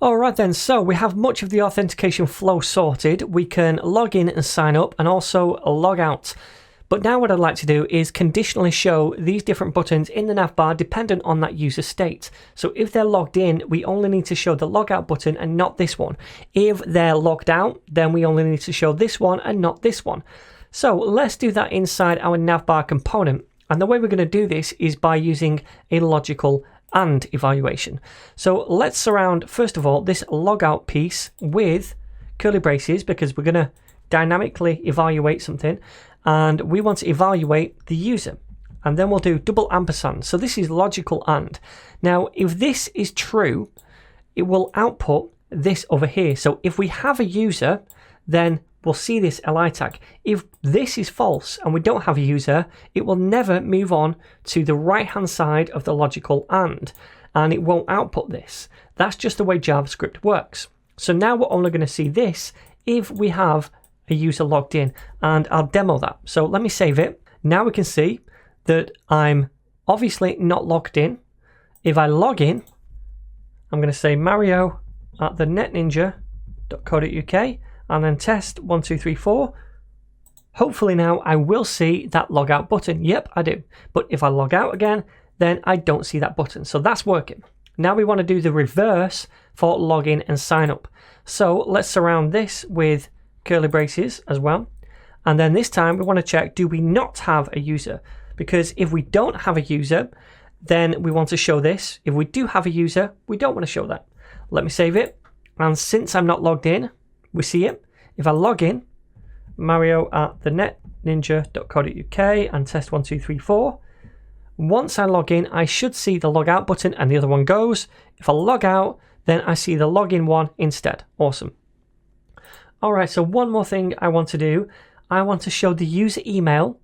Alright then, so we have much of the authentication flow sorted. We can log in and sign up and also log out. But now what I'd like to do is conditionally show these different buttons in the navbar dependent on that user state. So if they're logged in, we only need to show the logout button and not this one. If they're logged out, then we only need to show this one and not this one. So let's do that inside our navbar component. And the way we're going to do this is by using a logical and evaluation. So let's surround, first of all, this logout piece with curly braces because we're going to dynamically evaluate something. And we want to evaluate the user. And then we'll do double ampersand. So this is logical and. Now, if this is true, it will output this over here. So if we have a user, then we'll see this li tag. If this is false and we don't have a user, it will never move on to the right-hand side of the logical and it won't output this. That's just the way JavaScript works. So now we're only going to see this if we have a user logged in, and I'll demo that. So let me save it. Now we can see that I'm obviously not logged in. If I log in, I'm going to say Mario at the netninja.co.uk and then test 1, 2, 3, 4. Hopefully now I will see that logout button. Yep, I do. But if I log out again, then I don't see that button. So that's working. Now we want to do the reverse for login and sign up. So let's surround this with curly braces as well. And then this time we want to check, do we not have a user? Because if we don't have a user, then we want to show this. If we do have a user, we don't want to show that. Let me save it. And since I'm not logged in, we see it. If I log in, Mario at the netninja.co.uk and test 1, 2, 3, 4. Once I log in, I should see the log out button and the other one goes. If I log out, then I see the login one instead. Awesome. Alright, so one more thing I want to do. I want to show the user email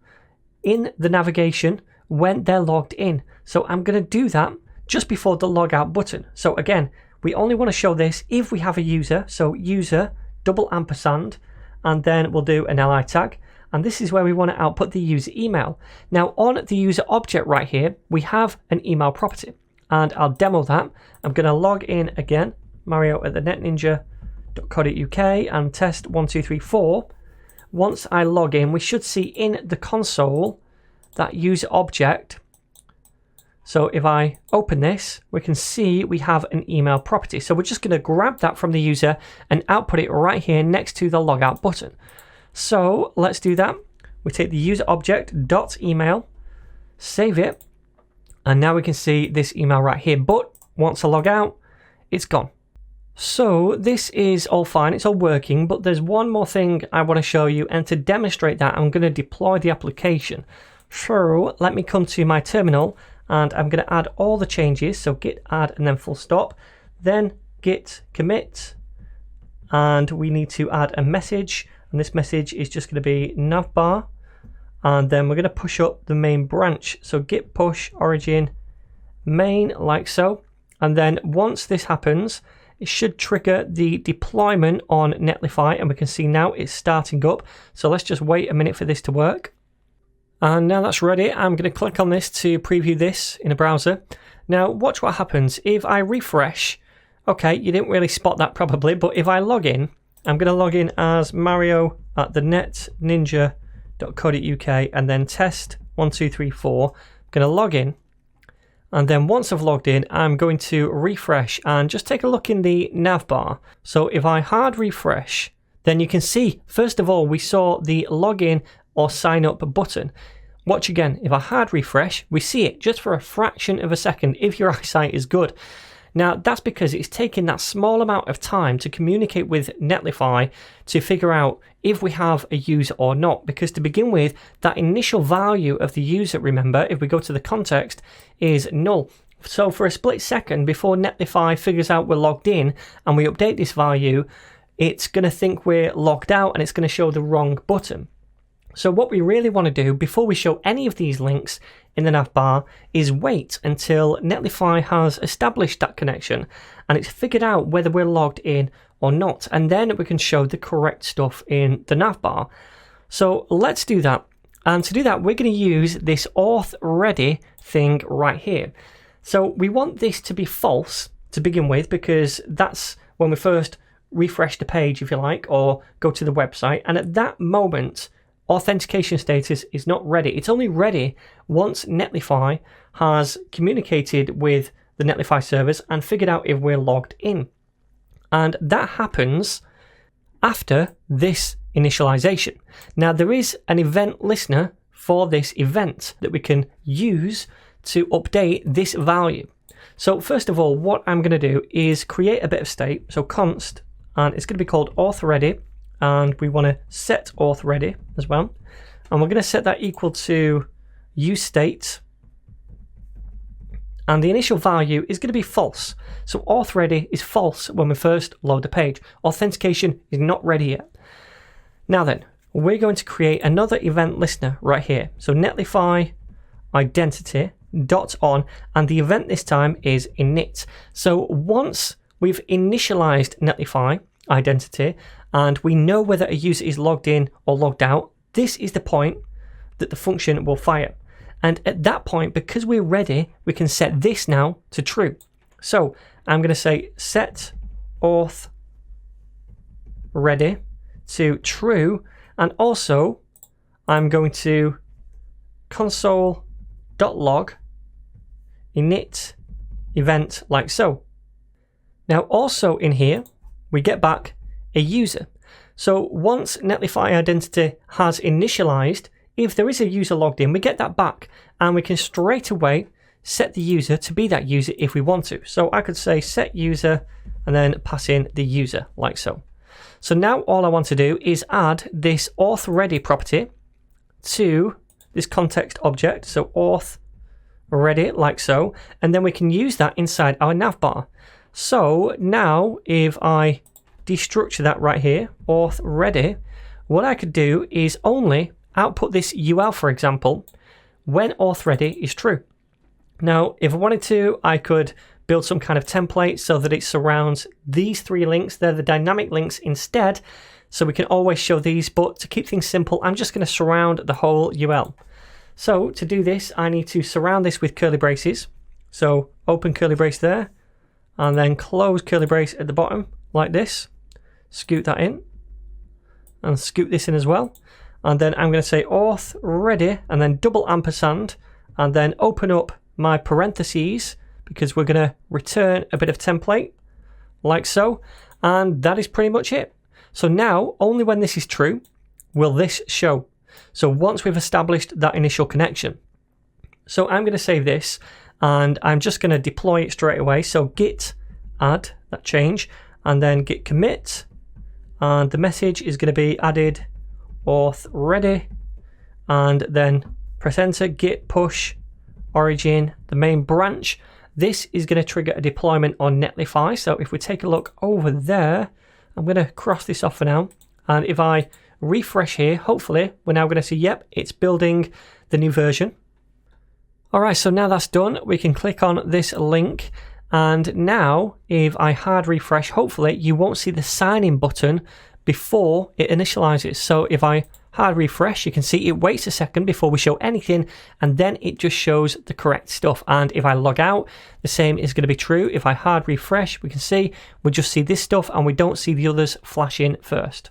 in the navigation when they're logged in. So I'm going to do that just before the logout button. So again, we only want to show this if we have a user. So user, double ampersand, and then we'll do an li tag. And this is where we want to output the user email. Now on the user object right here, we have an email property. And I'll demo that. I'm going to log in again, Mario at the netninja.co.uk and test 1, 2, 3, 4. Once I log in, we should see in the console that user object. So if I open this, we can see we have an email property. So we're just going to grab that from the user and output it right here next to the logout button. So let's do that. We take the user object dot email, save it, and now we can see this email right here. But once I log out, it's gone. So this is all fine, it's all working, but there's one more thing I want to show you, and to demonstrate that, I'm going to deploy the application. So let me come to my terminal, and I'm going to add all the changes. So git add and then full stop, then git commit, and we need to add a message, and this message is just going to be navbar, and then we're going to push up the main branch. So git push origin main, like so, and then once this happens, it should trigger the deployment on Netlify, and we can see now it's starting up. So let's just wait a minute for this to work. And now that's ready, I'm going to click on this to preview this in a browser. Now watch what happens. If I refresh, okay, you didn't really spot that probably, but if I log in, I'm going to log in as Mario at the netninja.co.uk and then test 1, 2, 3, 4. I'm going to log in. And then once I've logged in, I'm going to refresh and just take a look in the navbar. So if I hard refresh, then you can see, first of all, we saw the login or sign up button. Watch again. If I hard refresh, we see it just for a fraction of a second if your eyesight is good. Now, that's because it's taking that small amount of time to communicate with Netlify to figure out if we have a user or not. Because to begin with, that initial value of the user, remember, if we go to the context, is null. So for a split second before Netlify figures out we're logged in and we update this value, it's going to think we're logged out and it's going to show the wrong button. So what we really want to do before we show any of these links in the navbar is wait until Netlify has established that connection and it's figured out whether we're logged in or not, and then we can show the correct stuff in the navbar. So let's do that, and to do that we're going to use this auth ready thing right here. So we want this to be false to begin with, because that's when we first refresh the page, if you like, or go to the website. And at that moment, authentication status is not ready. It's only ready once Netlify has communicated with the Netlify servers and figured out if we're logged in. And that happens after this initialization. Now, there is an event listener for this event that we can use to update this value. So first of all, what I'm going to do is create a bit of state. So const, and it's going to be called auth ready, and we want to set auth ready as well. And we're going to set that equal to useState, and the initial value is going to be false. So auth ready is false when we first load the page. Authentication is not ready yet. Now then, we're going to create another event listener right here. So Netlify identity dot on, and the event this time is init. So once we've initialized Netlify identity and we know whether a user is logged in or logged out, this is the point that the function will fire. And at that point, because we're ready, we can set this now to true. So I'm going to say set auth ready to true, and also I'm going to console.log init event like so. Now also in here, we get back a user. So once Netlify identity has initialized, if there is a user logged in, we get that back, and we can straight away set the user to be that user if we want to. So I could say set user and then pass in the user like so. So now all I want to do is add this auth ready property to this context object. So auth ready like so, and then we can use that inside our navbar. So now if I destructure that right here, auth ready, what I could do is only output this UL, for example, when auth ready is true. Now, if I wanted to, I could build some kind of template so that it surrounds these three links. They're the dynamic links instead, so we can always show these, but to keep things simple, I'm just going to surround the whole UL. So to do this, I need to surround this with curly braces. So open curly brace there, and then close curly brace at the bottom like this. Scoot that in, and scoot this in as well. And then I'm going to say auth ready, and then double ampersand, and then open up my parentheses, because we're going to return a bit of template like so. And that is pretty much it. So now, only when this is true will this show. So once we've established that initial connection. So I'm going to save this, and I'm just going to deploy it straight away. So git add that change, and then git commit, and the message is going to be added auth ready, and then press enter, git push origin, the main branch. This is going to trigger a deployment on Netlify. So if we take a look over there, I'm going to cross this off for now, and if I refresh here, hopefully we're now going to see, yep, it's building the new version. All right, so now that's done, we can click on this link, and now if I hard refresh, hopefully you won't see the sign in button before it initializes. So if I hard refresh, you can see it waits a second before we show anything, and then it just shows the correct stuff. And if I log out, the same is going to be true. If I hard refresh, we can see we just see this stuff and we don't see the others flash in first.